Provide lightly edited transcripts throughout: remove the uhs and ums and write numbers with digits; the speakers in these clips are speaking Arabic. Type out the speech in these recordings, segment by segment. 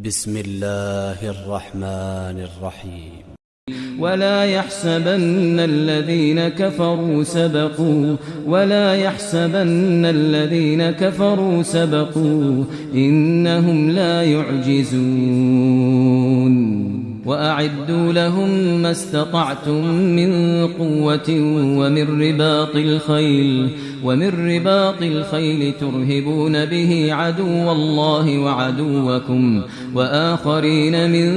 بسم الله الرحمن الرحيم. ولا يحسبن الذين كفروا سبقوا إنهم لا يعجزون وأعدوا لهم ما استطعتم من قوة ومن رباط الخيل ترهبون به عدو الله وعدوكم وآخرين من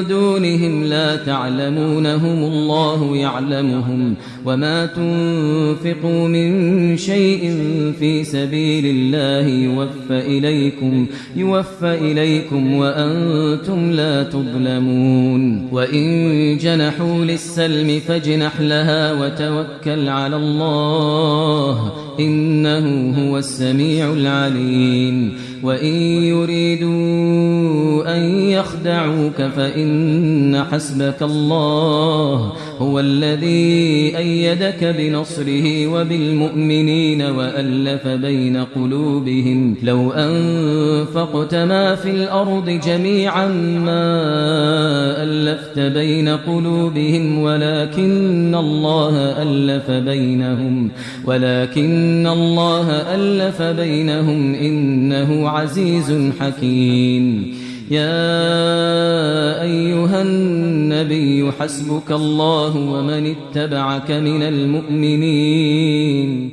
دونهم لا تعلمونهم الله يعلمهم وما تنفقوا من شيء في سبيل الله يوفى إليكم وأنتم لا تظلمون. وإن جنحوا للسلم فاجنح لها وتوكل على الله إنه هو السميع العليم. وإن يريدوا أن يخدعوك فإن حسبك الله هو الذي أيدك بنصره وبالمؤمنين وألف بين قلوبهم لو أنفقت ما في الأرض جميعا ما ألفت بين قلوبهم ولكن الله ألف بينهم إنه عزيز حكيم. يا أيها النبي حسبك الله ومن اتبعك من المؤمنين.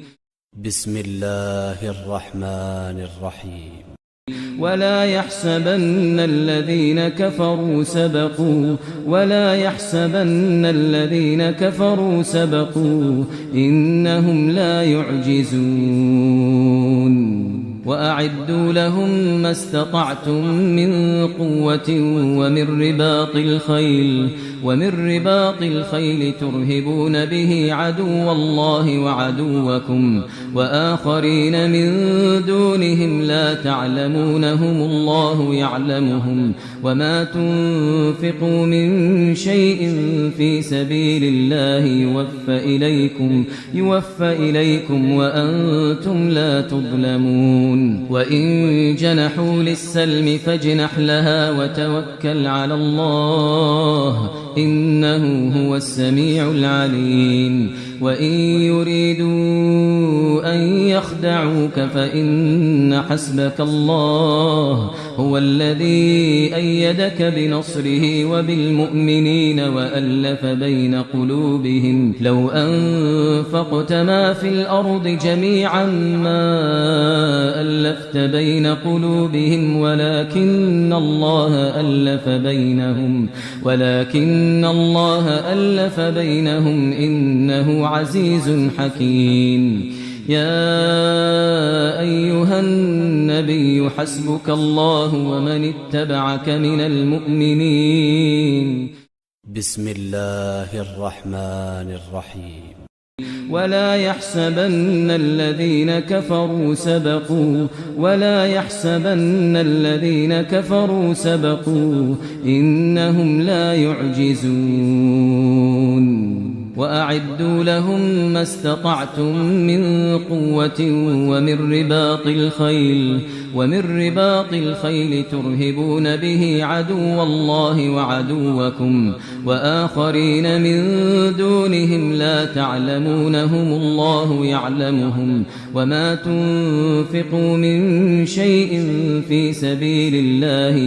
بسم الله الرحمن الرحيم. ولا يحسبن الذين كفروا سبقوا إنهم لا يعجزون وأعدوا لهم ما استطعتم من قوة ومن رباط الخيل ترهبون به عدو الله وعدوكم وآخرين من دونهم لا تعلمونهم الله يعلمهم وما تنفقوا من شيء في سبيل الله يوفى إليكم وأنتم لا تظلمون. وإن جنحوا للسلم فاجنح لها وتوكل على الله إنه هو السميع العليم. وإن يريدوا أن يخدعوك فإن حسبك الله هو الذي أيدك بنصره وبالمؤمنين وألف بين قلوبهم لو أنفقت ما في الأرض جميعا ما ألفت بين قلوبهم ولكن الله ألف بينهم إنه عزيز حكيم. يا أيها النبي حسبك الله ومن اتبعك من المؤمنين. بسم الله الرحمن الرحيم. ولا يحسبن الذين كفروا سبقوا إنهم لا يعجزون وأعدوا لهم ما استطعتم من قوة ومن رباط الخيل ترهبون به عدو الله وعدوكم وآخرين من دونهم لا تعلمونهم الله يعلمهم وما تنفقوا من شيء في سبيل الله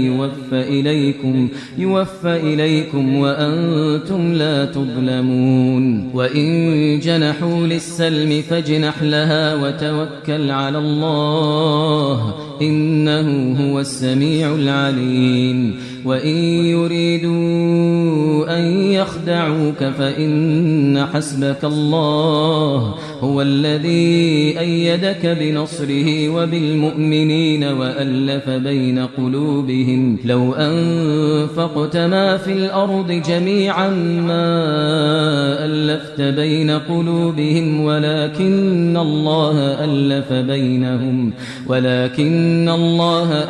يوفى إليكم وأنتم لا تظلمون. وإن جنحوا للسلم فاجنح لها وتوكل على الله إنه هو السميع العليم. وإن يريدوا أن يخدعوك فإن حسبك الله هو الذي أيدك بنصره وبالمؤمنين وألف بين قلوبهم لو أنفقت ما في الأرض جميعا ما ألفت بين قلوبهم ولكن الله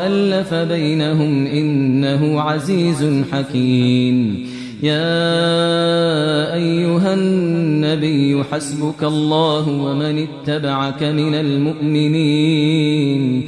ألف بينهم إنه عزيز حكيم. يا أيها النبي حسبك الله ومن اتبعك من المؤمنين.